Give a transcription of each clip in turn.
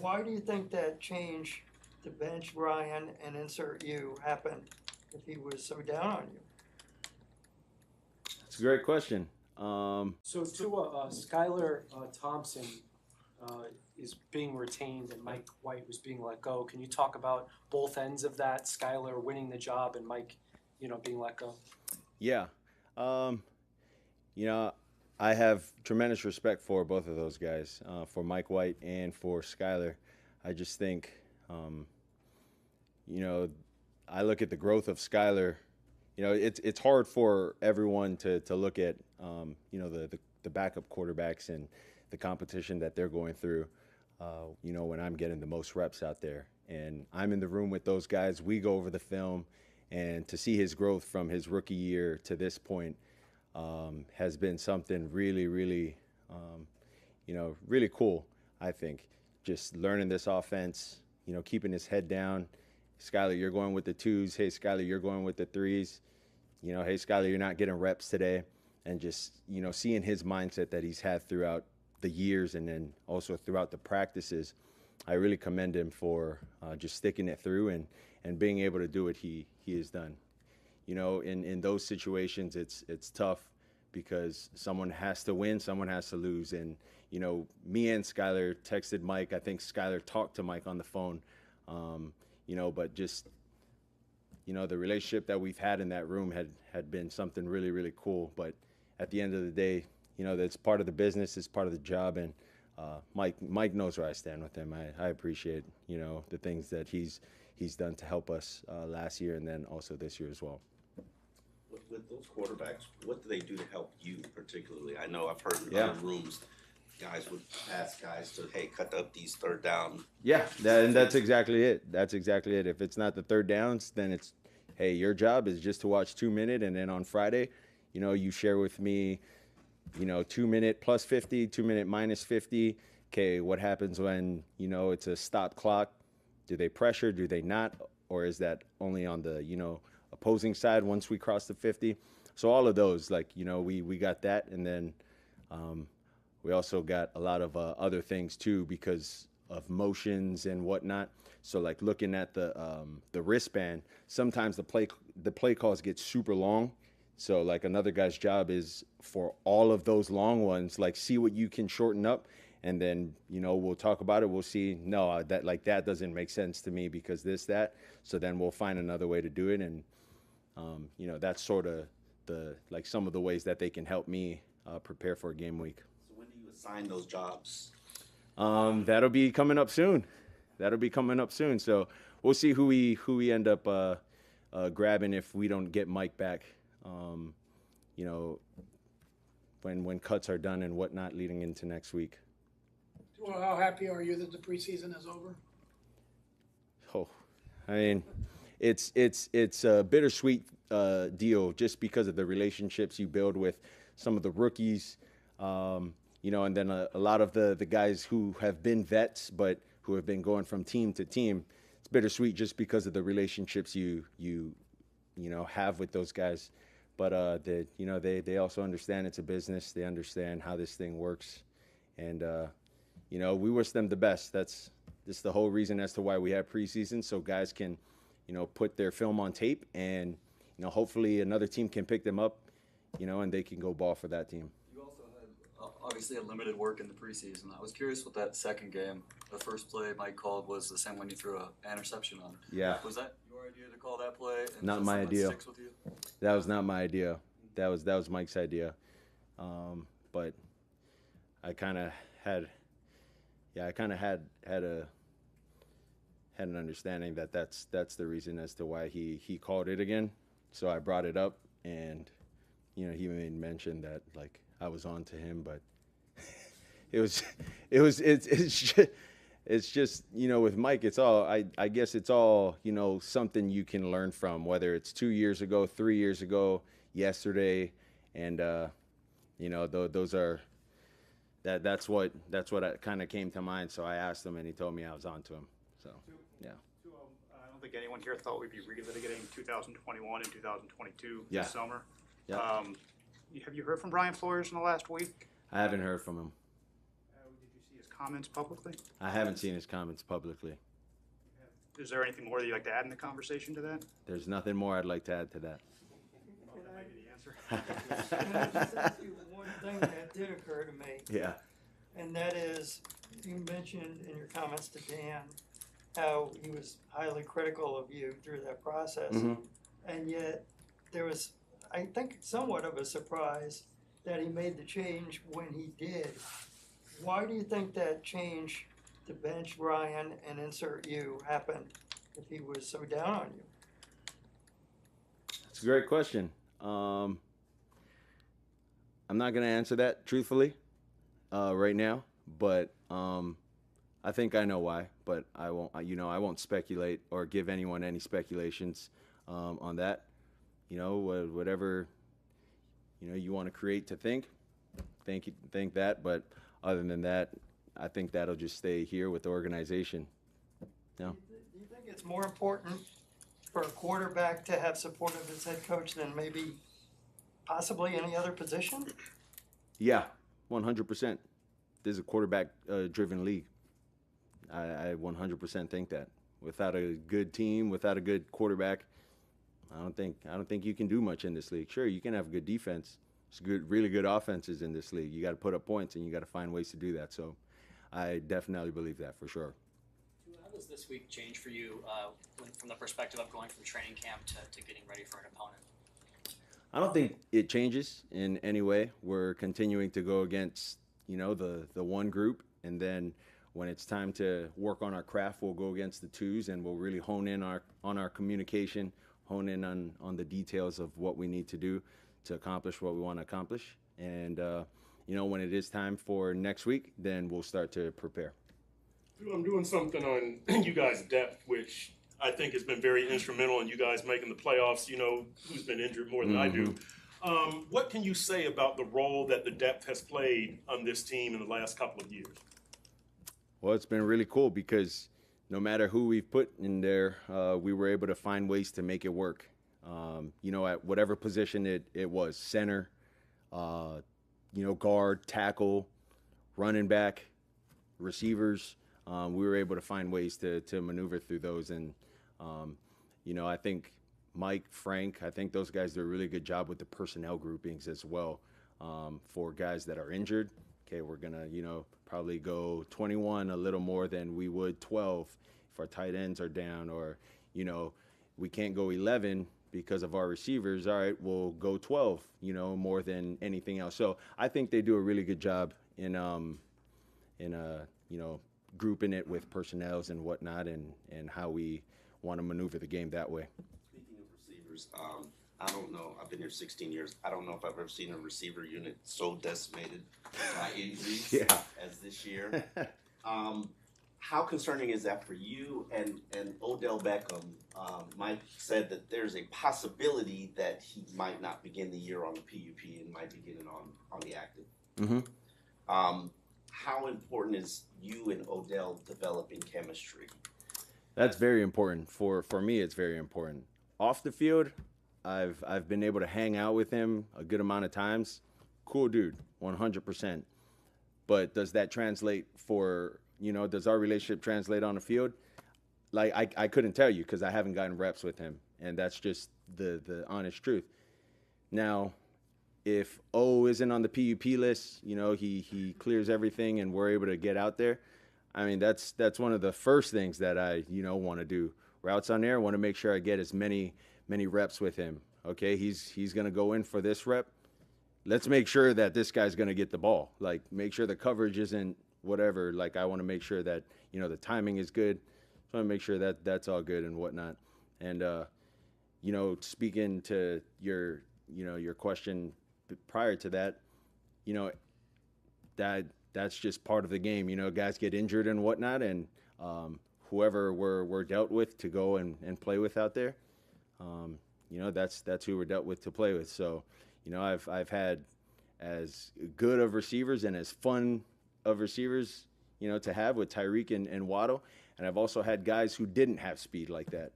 Why do you think that change to bench Ryan and insert you happened if he was so down on you? It's a great question. So Tua, Skylar Thompson is being retained and Mike White was being let go. Can you talk about both ends of that? Skylar winning the job and Mike, being let go. Yeah. Um, you know, I have tremendous respect for both of those guys, for Mike White and for Skyler. I just think, um, you know, I look at the growth of Skyler. It's hard for everyone to look at, the backup quarterbacks and the competition that they're going through. When I'm getting the most reps out there, and I'm in the room with those guys, we go over the film, and to see his growth from his rookie year to this point has been something really, really, really cool. I think just learning this offense, keeping his head down. Skyler, you're going with the twos. Hey, Skyler, you're going with the threes. Hey, Skyler, you're not getting reps today. And just, seeing his mindset that he's had throughout the years and then also throughout the practices, I really commend him for just sticking it through and being able to do what he has done. In those situations, it's tough because someone has to win, someone has to lose. And, me and Skyler texted Mike. I think Skyler talked to Mike on the phone. But just, the relationship that we've had in that room had been something really, really cool. But at the end of the day, that's part of the business, it's part of the job. And Mike knows where I stand with him. I appreciate, the things that he's done to help us last year and then also this year as well. With those quarterbacks, what do they do to help you particularly? I know I've heard in Yeah. other rooms, guys would ask guys to, hey, cut up these third down. Yeah, and that's exactly it. That's exactly it. If it's not the third downs, then it's, hey, your job is just to watch 2 minute, and then on Friday, you share with me, 2 minute plus 50, 2 minute minus 50. Okay, what happens when, it's a stop clock? Do they pressure? Do they not? Or is that only on the, opposing side once we cross the 50? So all of those, we got that, and then we also got a lot of other things too because of motions and whatnot. So looking at the wristband, sometimes the play calls get super long. So another guy's job is for all of those long ones, see what you can shorten up, and then we'll talk about it. We'll see. No, that doesn't make sense to me because that. So then we'll find another way to do it, and that's sort of some of the ways that they can help me prepare for a game week. So when do you assign those jobs? That'll be coming up soon. So we'll see who we end up grabbing if we don't get Mike back. When cuts are done and whatnot leading into next week. Well, how happy are you that the preseason is over? Oh, I mean, it's a bittersweet deal just because of the relationships you build with some of the rookies, and then a lot of the guys who have been vets but who have been going from team to team. It's bittersweet just because of the relationships you have with those guys. But they also understand it's a business. They understand how this thing works, and we wish them the best. That's the whole reason as to why we have preseason, so guys can put their film on tape, and hopefully another team can pick them up, and they can go ball for that team. You also had obviously a limited work in the preseason. I was curious with that second game. The first play Mike called was the same one you threw an interception on. Yeah. Was that your idea to call that play? And Not my idea. Sticks with you? That was not my idea. That was Mike's idea. But I kind of had an understanding that that's the reason as to why he called it again. So I brought it up, and he made mention that I was on to him, but it's just with Mike, it's all I guess it's all something you can learn from, whether it's 2 years ago, 3 years ago, yesterday, and those are that's what kind of came to mind. So I asked him, and he told me I was on to him. So yeah. I don't think anyone here thought we'd be relitigating 2021 and 2022 Yeah. this summer. Yeah. Have you heard from Brian Flores in the last week? I haven't heard from him. Did you see his comments publicly? I haven't seen his comments publicly. Is there anything more that you'd like to add in the conversation to that? There's nothing more I'd like to add to that. That might be the answer. Can I just ask you one thing that did occur to me? Yeah. And that is, you mentioned in your comments to Dan how he was highly critical of you through that process. Mhm. And yet, there was, I think, somewhat of a surprise that he made the change when he did. Why do you think that change to bench Ryan and insert you happened if he was so down on you? It's a great question. I'm not going to answer that truthfully right now, but I think I know why. But I won't speculate or give anyone any speculations on that. Whatever you want to create to think that. But other than that, I think that'll just stay here with the organization. No. Do you think it's more important for a quarterback to have support of his head coach than maybe possibly any other position? Yeah, 100%. This is a quarterback-driven league. I 100% think that. Without a good team, without a good quarterback, I don't think you can do much in this league. Sure, you can have good defense. There's really good offenses in this league. You got to put up points, and you got to find ways to do that. So, I definitely believe that for sure. How does this week change for you from the perspective of going from training camp to getting ready for an opponent? I don't think it changes in any way. We're continuing to go against, the one group, and then when it's time to work on our craft, we'll go against the twos, and we'll really hone in on our communication, hone in on the details of what we need to do to accomplish what we want to accomplish. And when it is time for next week, then we'll start to prepare. I'm doing something on you guys' depth, which I think has been very instrumental in you guys making the playoffs. Who's been injured more than I do. What can you say about the role that the depth has played on this team in the last couple of years? Well, it's been really cool because no matter who we've put in there, we were able to find ways to make it work. At whatever position it was, center, guard, tackle, running back, receivers, we were able to find ways to maneuver through those. And, I think Mike, Frank, I think those guys do a really good job with the personnel groupings as well. For guys that are injured, okay, we're going to, probably go 21 a little more than we would 12 if our tight ends are down, or, we can't go 11 because of our receivers. All right, we'll go 12, more than anything else. So I think they do a really good job in grouping it with personnels and whatnot, and how we want to maneuver the game that way. Speaking of receivers, I don't know. I've been here 16 years. I don't know if I've ever seen a receiver unit so decimated by injuries as this year. How concerning is that for you? And Odell Beckham, Mike said that there's a possibility that he might not begin the year on the PUP and might begin it on the active. Mm-hmm. How important is you and Odell developing chemistry? That's very important. For me, it's very important. Off the field, I've been able to hang out with him a good amount of times. Cool dude, 100%. But does that translate does our relationship translate on the field? Like, I couldn't tell you because I haven't gotten reps with him, and that's just the honest truth. Now, if O isn't on the PUP list, he clears everything and we're able to get out there, I mean, that's one of the first things that I, want to do. Routes on air, I want to make sure I get as many reps with him. Okay, he's going to go in for this rep. Let's make sure that this guy's going to get the ball. Like, make sure the coverage isn't whatever. Like, I want to make sure that, the timing is good. So I want to make sure that that's all good and whatnot. And, speaking to your question prior to that, that's just part of the game. Guys get injured and whatnot, and whoever we're dealt with to go and play with out there, that's who we're dealt with to play with. So, I've had as good of receivers and as fun of receivers, to have with Tyreek and Waddle. And I've also had guys who didn't have speed like that,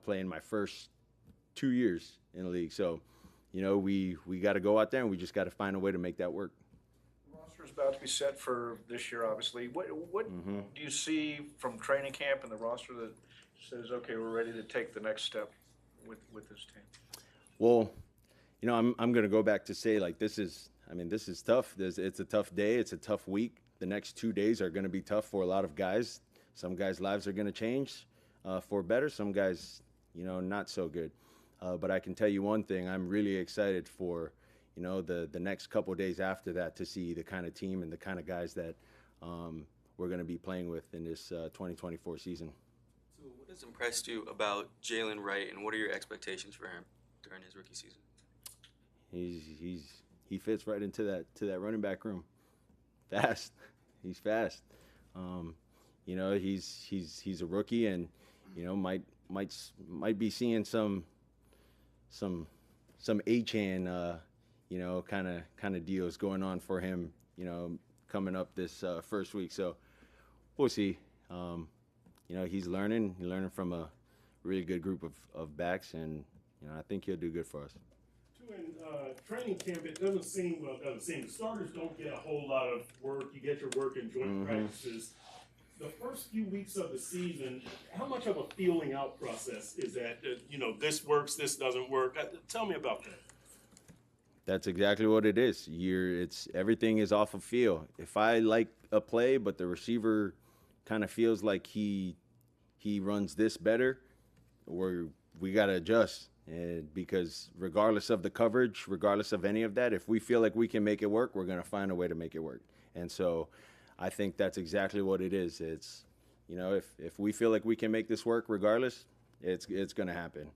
playing my first 2 years in the league. So, we got to go out there and we just got to find a way to make that work. The roster's is about to be set for this year, obviously. What Mhm. do you see from training camp and the roster that says, okay, we're ready to take the next step with this team? Well, I'm going to go back to say, like, this is tough. It's a tough day. It's a tough week. The next 2 days are going to be tough for a lot of guys. Some guys' lives are going to change for better. Some guys, not so good. But I can tell you one thing. I'm really excited for, the next couple days after that to see the kind of team and the kind of guys that we're going to be playing with in this 2024 season. So what has impressed you about Jalen Wright, and what are your expectations for him during his rookie season? He fits right into that running back room. Fast. He's fast. He's a rookie, and might be seeing some H-hand kind of deals going on for him, coming up this first week. So we'll see. He's learning from a really good group of backs, and I think he'll do good for us. In training camp, it doesn't seem the starters don't get a whole lot of work. You get your work in joint practices. The first few weeks of the season, how much of a feeling out process is that? This works, this doesn't work. Tell me about that. That's exactly what it is. Everything is off of feel. If I like a play, but the receiver kind of feels like he runs this better, we got to adjust. And because regardless of the coverage, regardless of any of that, if we feel like we can make it work, we're going to find a way to make it work. And so I think that's exactly what it is. It's, if we feel like we can make this work regardless, it's going to happen.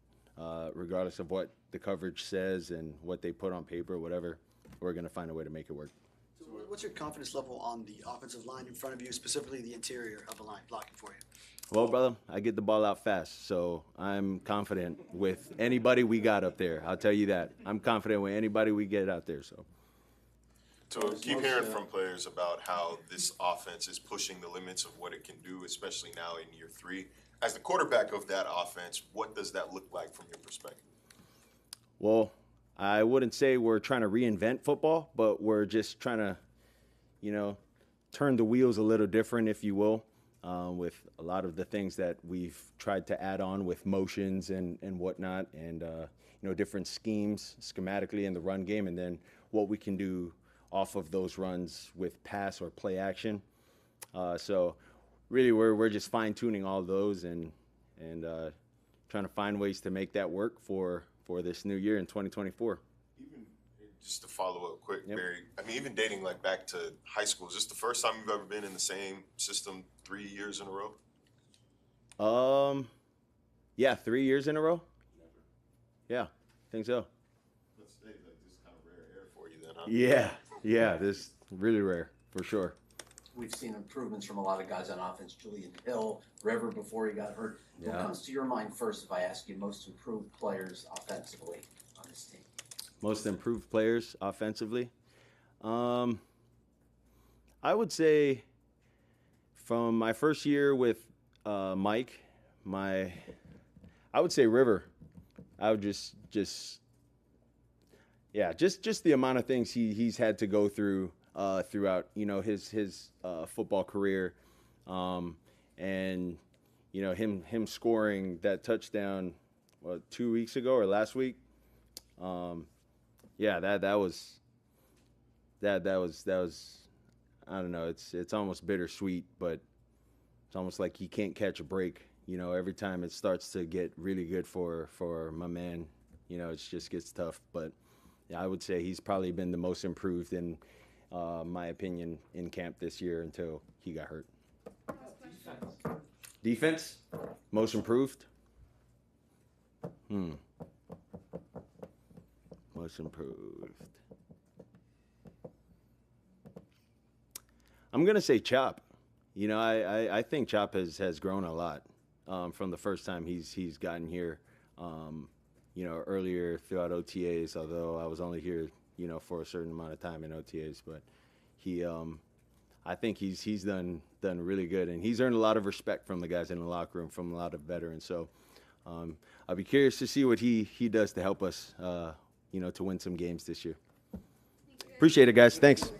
Regardless of what the coverage says and what they put on paper, whatever, we're going to find a way to make it work. So what's your confidence level on the offensive line in front of you, specifically the interior of the line blocking for you? Well, brother, I get the ball out fast, so I'm confident with anybody we got up there. I'll tell you that. I'm confident with anybody we get out there. So keep hearing from players about how this offense is pushing the limits of what it can do, especially now in year 3. As the quarterback of that offense, what does that look like from your perspective? Well, I wouldn't say we're trying to reinvent football, but we're just trying to, turn the wheels a little different, if you will. With a lot of the things that we've tried to add on with motions and whatnot, and different schemes schematically in the run game, and then what we can do off of those runs with pass or play action. So really we're just fine-tuning all those and trying to find ways to make that work for this new year in 2024. Just to follow up quick, Yep. Barry, even dating back to high school, is this the first time you've ever been in the same system 3 years in a row? Yeah, 3 years in a row. Yeah, I think so. Let's say this is kind of rare air for you then, huh? Yeah, this is really rare for sure. We've seen improvements from a lot of guys on offense. Julian Hill, River before he got hurt. Who Yeah. comes to your mind first if I ask you most improved players offensively on this team? Most improved players offensively. I would say from my first year with Mike, I would say River. I would just the amount of things he's had to go through throughout his football career, and him scoring that touchdown 2 weeks ago or last week. That was I don't know, it's almost bittersweet, but it's almost like he can't catch a break. Every time it starts to get really good for my man, it just gets tough. But yeah, I would say he's probably been the most improved in my opinion in camp this year until he got hurt. Defense, most improved. Most improved. I'm gonna say Chop. I think Chop has grown a lot from the first time he's gotten here. Earlier throughout OTAs, although I was only here, for a certain amount of time in OTAs, but I think he's done really good, and he's earned a lot of respect from the guys in the locker room, from a lot of veterans. So I'll be curious to see what he does to help us, to win some games this year. Appreciate it, guys. Thanks.